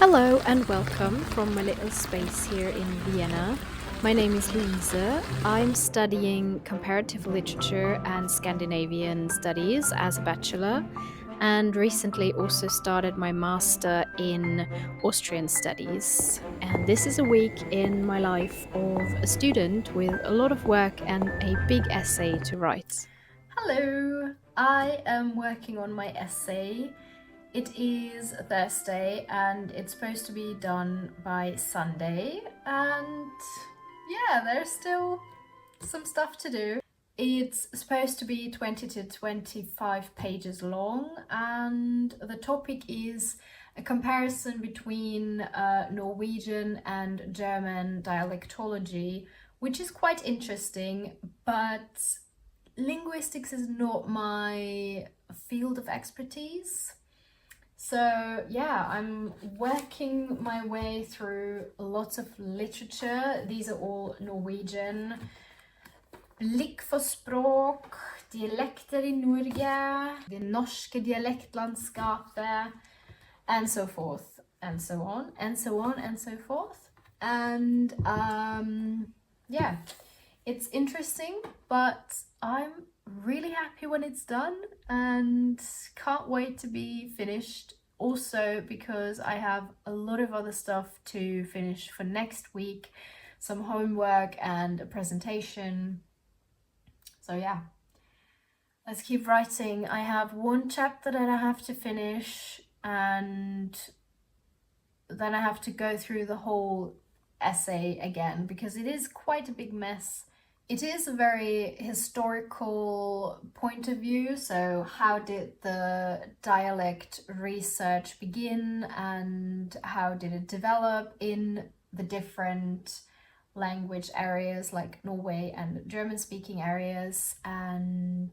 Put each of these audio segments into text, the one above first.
Hello and welcome from my little space here in Vienna. My name is Luise. I'm studying comparative literature and Scandinavian studies as a bachelor, and recently also started my master in Austrian studies. And this is a week in my life of a student with a lot of work and a big essay to write. Hello, I am working on my essay. It is Thursday and it's supposed to be done by Sunday, and yeah, there's still some stuff to do. It's supposed to be 20 to 25 pages long, and the topic is a comparison between Norwegian and German dialectology, which is quite interesting, but linguistics is not my field of expertise. So yeah, I'm working my way through lots of literature. These are all Norwegian. Blikk for språk, dialekter i Norge, det norske dialektlandskapet, and so forth, and so on, and so on, and so forth. And yeah, it's interesting, but I'm really happy when it's done and can't wait to be finished. Also, because I have a lot of other stuff to finish for next week, some homework and a presentation. So yeah, let's keep writing. I have one chapter that I have to finish, and then I have to go through the whole essay again because it is quite a big mess. It is a very historical point of view. So how did the dialect research begin and how did it develop in the different language areas like Norway and German speaking areas, and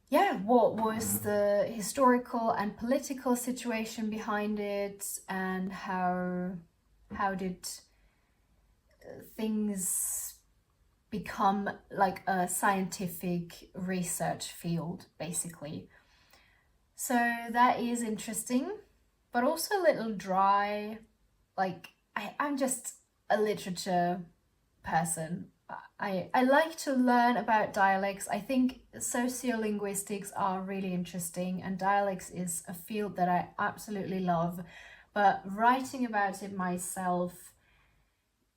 yeah, what was the historical and political situation behind it, and how did things become like a scientific research field basically. So that is interesting, but also a little dry. Like I'm just a literature person. I like to learn about dialects. I think sociolinguistics are really interesting, and dialects is a field that I absolutely love. But writing about it myself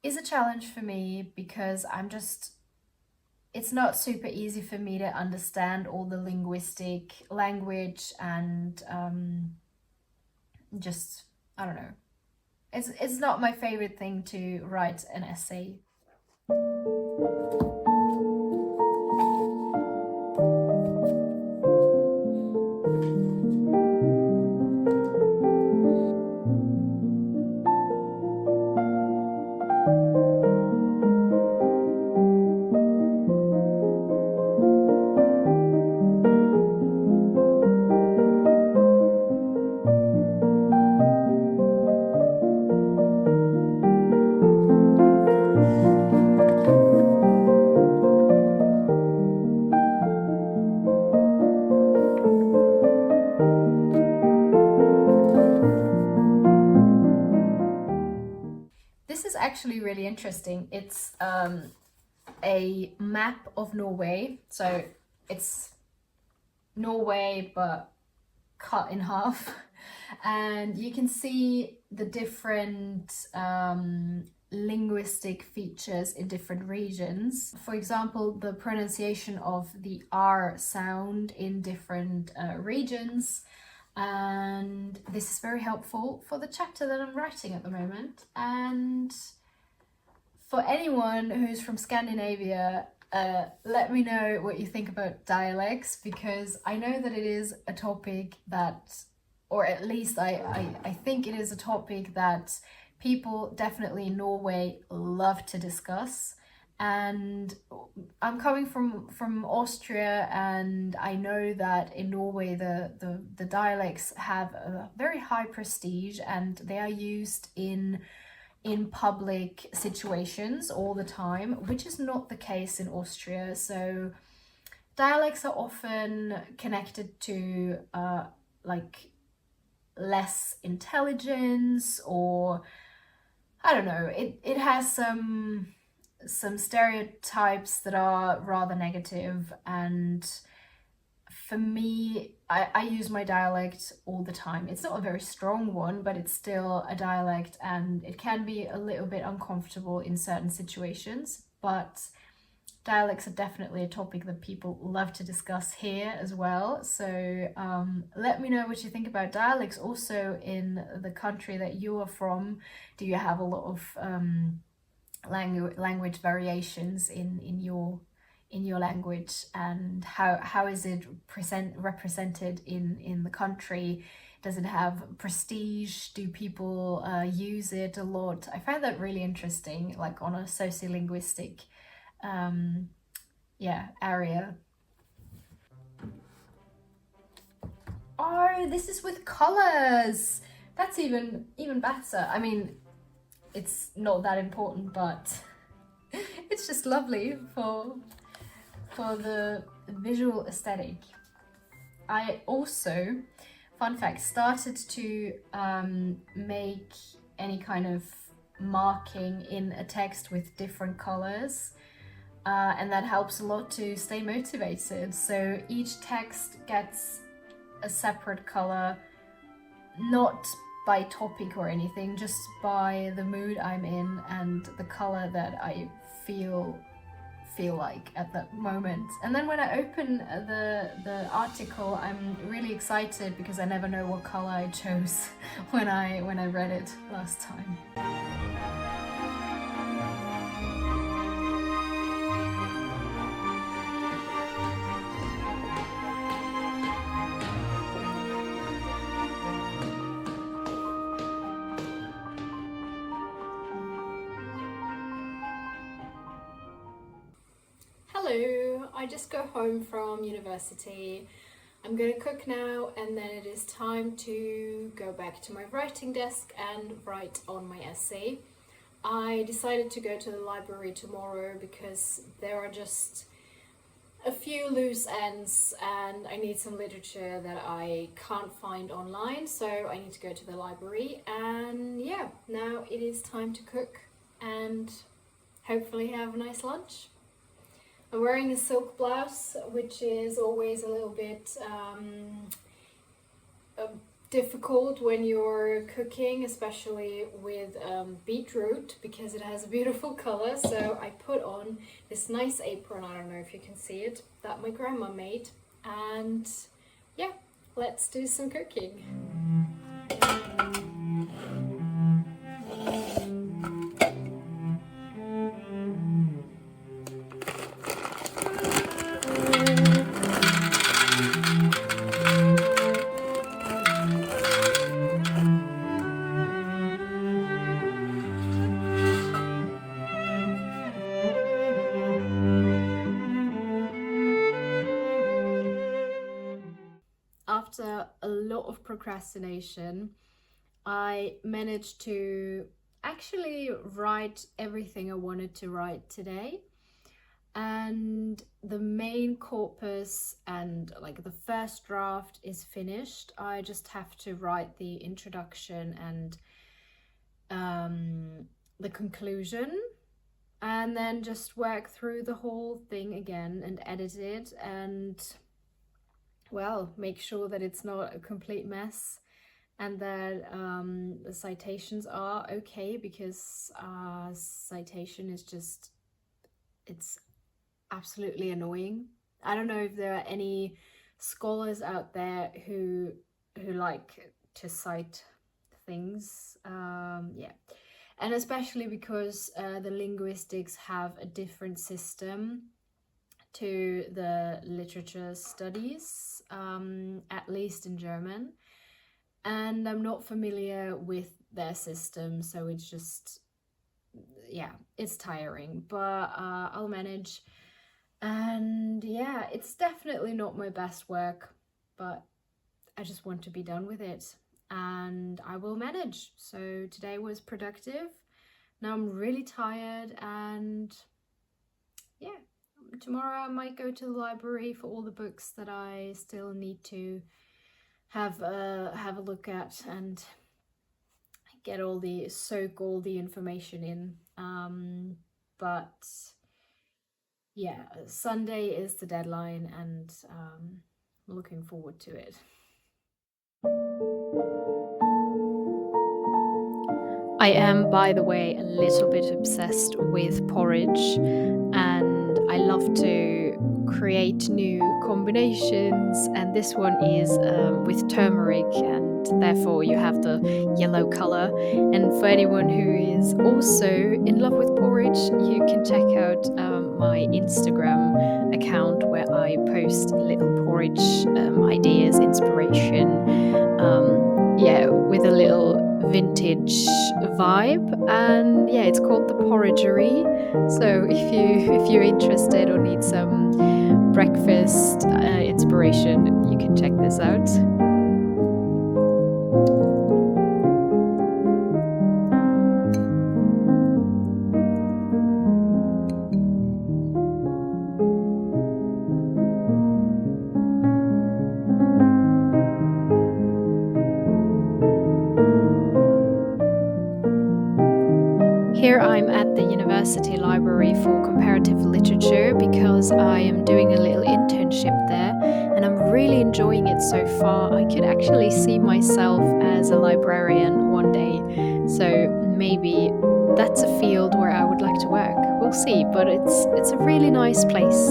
is a challenge for me because it's not super easy for me to understand all the linguistic language, and just, I don't know. It's not my favorite thing to write an essay. This is actually really interesting. It's a map of Norway. So it's Norway but cut in half. And you can see the different linguistic features in different regions. For example, the pronunciation of the R sound in different regions. And this is very helpful for the chapter that I'm writing at the moment. And for anyone who's from Scandinavia, let me know what you think about dialects, because I know that it is a topic that, or at least I think it is a topic that people definitely in Norway love to discuss. And I'm coming from Austria, and I know that in Norway the dialects have a very high prestige and they are used in public situations all the time, which is not the case in Austria. So dialects are often connected to like less intelligence, or I don't know, it has some stereotypes that are rather negative. And for me, I use my dialect all the time. It's not a very strong one, but it's still a dialect, and it can be a little bit uncomfortable in certain situations. But dialects are definitely a topic that people love to discuss here as well. So let me know what you think about dialects. Also, in the country that you are from, do you have a lot of language variations in your language, and how is it represented in the country? Does it have prestige? Do people use it a lot? I find that really interesting, like on a sociolinguistic area. Oh, this is with colors. That's even better. I mean, it's not that important, but it's just lovely for the visual aesthetic. I also, fun fact, started to make any kind of marking in a text with different colors, and that helps a lot to stay motivated. So each text gets a separate color, not by topic or anything, just by the mood I'm in and the color that I feel like at that moment. And then when I open the article, I'm really excited because I never know what color I chose when I read it last time. Hello, I just got home from university. I'm gonna cook now, and then it is time to go back to my writing desk and write on my essay. I decided to go to the library tomorrow because there are just a few loose ends and I need some literature that I can't find online, so I need to go to the library. And yeah, now it is time to cook and hopefully have a nice lunch. I'm wearing a silk blouse, which is always a little bit difficult when you're cooking, especially with beetroot, because it has a beautiful color. So I put on this nice apron, I don't know if you can see it, that my grandma made. And yeah, let's do some cooking. After a lot of procrastination, I managed to actually write everything I wanted to write today. And the main corpus and like the first draft is finished. I just have to write the introduction and the conclusion, and then just work through the whole thing again and edit it, and well, make sure that it's not a complete mess and that the citations are okay, because citation is just, it's absolutely annoying. I don't know if there are any scholars out there who like to cite things, yeah, and especially because the linguistics have a different system to the literature studies, at least in German, and I'm not familiar with their system, so it's just, yeah, it's tiring, but I'll manage. And yeah, it's definitely not my best work, but I just want to be done with it, and I will manage. So today was productive. Now I'm really tired, and yeah, tomorrow I might go to the library for all the books that I still need to have a look at and soak all the information in. But yeah, Sunday is the deadline, and looking forward to it. I am, by the way, a little bit obsessed with porridge, and I love to create new combinations, and this one is with turmeric, and therefore you have the yellow color. And for anyone who is also in love with porridge, you can check out my Instagram account, where I post little porridge ideas, inspiration, with a little vintage vibe. And yeah, it's called the Porridgery. So if you're interested or need some breakfast inspiration, you can check this out. Here I'm at the University Library for Comparative Literature because I am doing a little internship there, and I'm really enjoying it so far. I could actually see myself as a librarian one day, so maybe that's a field where I would like to work. We'll see, but it's a really nice place.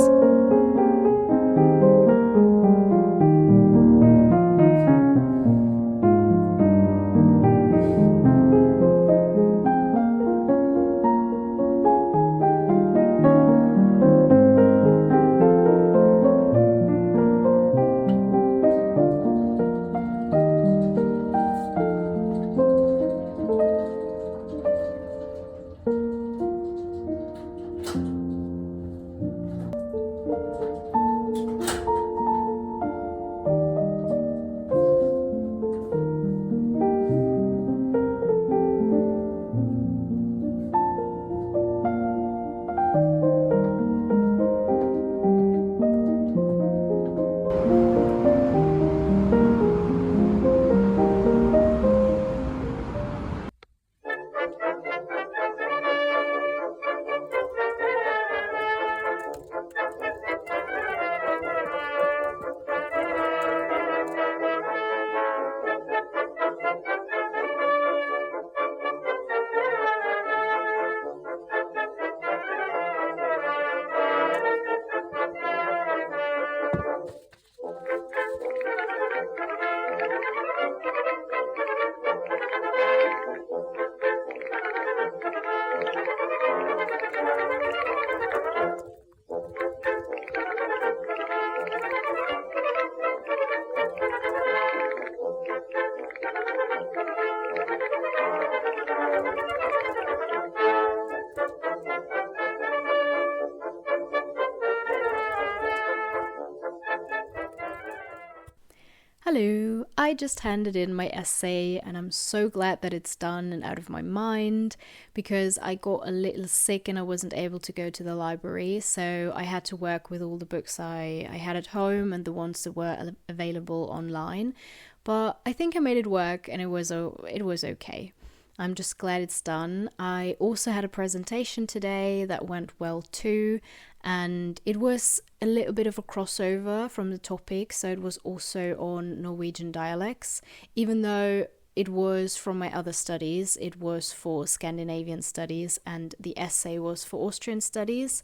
Hello, I just handed in my essay and I'm so glad that it's done and out of my mind, because I got a little sick and I wasn't able to go to the library, so I had to work with all the books I had at home and the ones that were available online. But I think I made it work and it was okay. I'm just glad it's done. I also had a presentation today that went well too, and it was a little bit of a crossover from the topic, so it was also on Norwegian dialects, even though it was from my other studies. It was for Scandinavian studies and the essay was for Austrian studies.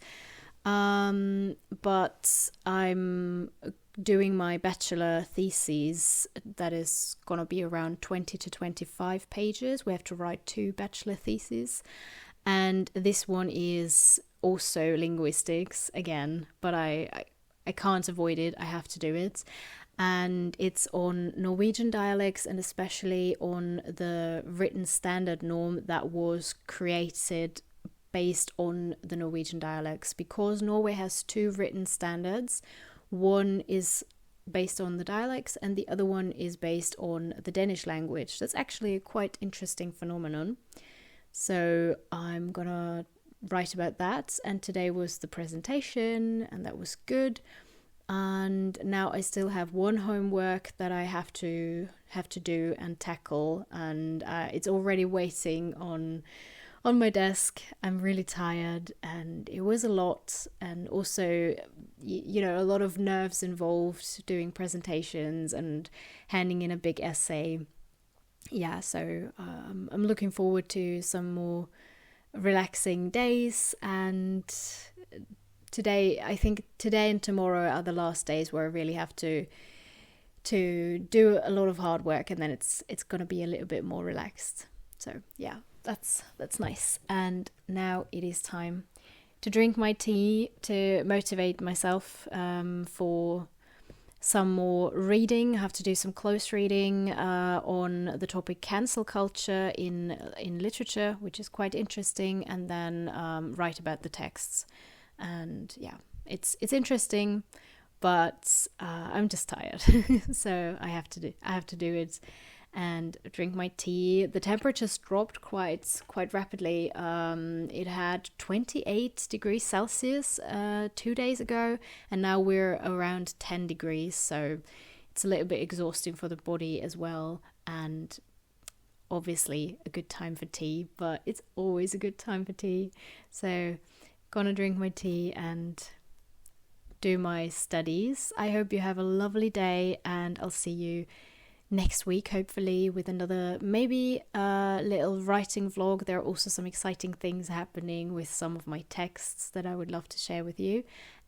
But I'm doing my bachelor thesis that is going to be around 20 to 25 pages. We have to write 2 bachelor theses, and this one is also linguistics again, but I can't avoid it. I have to do it. And it's on Norwegian dialects, and especially on the written standard norm that was created based on the Norwegian dialects, because Norway has 2 written standards. One is based on the dialects and the other one is based on the Danish language. That's actually a quite interesting phenomenon. So I'm gonna write about that, and today was the presentation and that was good. and now I still have one homework that I have to do and tackle, and it's already waiting on my desk. I'm really tired, and it was a lot, and also a lot of nerves involved doing presentations and handing in a big essay. Yeah, so I'm looking forward to some more relaxing days, and I think today and tomorrow are the last days where I really have to do a lot of hard work, and then it's going to be a little bit more relaxed. So yeah, that's nice. And now it is time to drink my tea to motivate myself for some more reading. I have to do some close reading on the topic cancel culture in literature, which is quite interesting, and then write about the texts. And yeah, it's interesting, but I'm just tired, so I have to do it and drink my tea. The temperature's dropped quite rapidly. It had 28 degrees Celsius 2 days ago, and now we're around 10 degrees, so it's a little bit exhausting for the body as well, and obviously a good time for tea, but it's always a good time for tea. So gonna drink my tea and do my studies. I hope you have a lovely day, and I'll see you next week, hopefully, with another, maybe a little writing vlog. There are also some exciting things happening with some of my texts that I would love to share with you.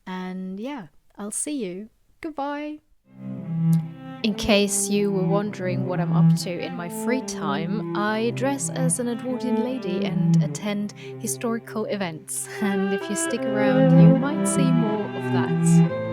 And yeah, I'll see you. Goodbye. In case you were wondering what I'm up to in my free time, I dress as an Edwardian lady and attend historical events. And if you stick around, you might see more of that.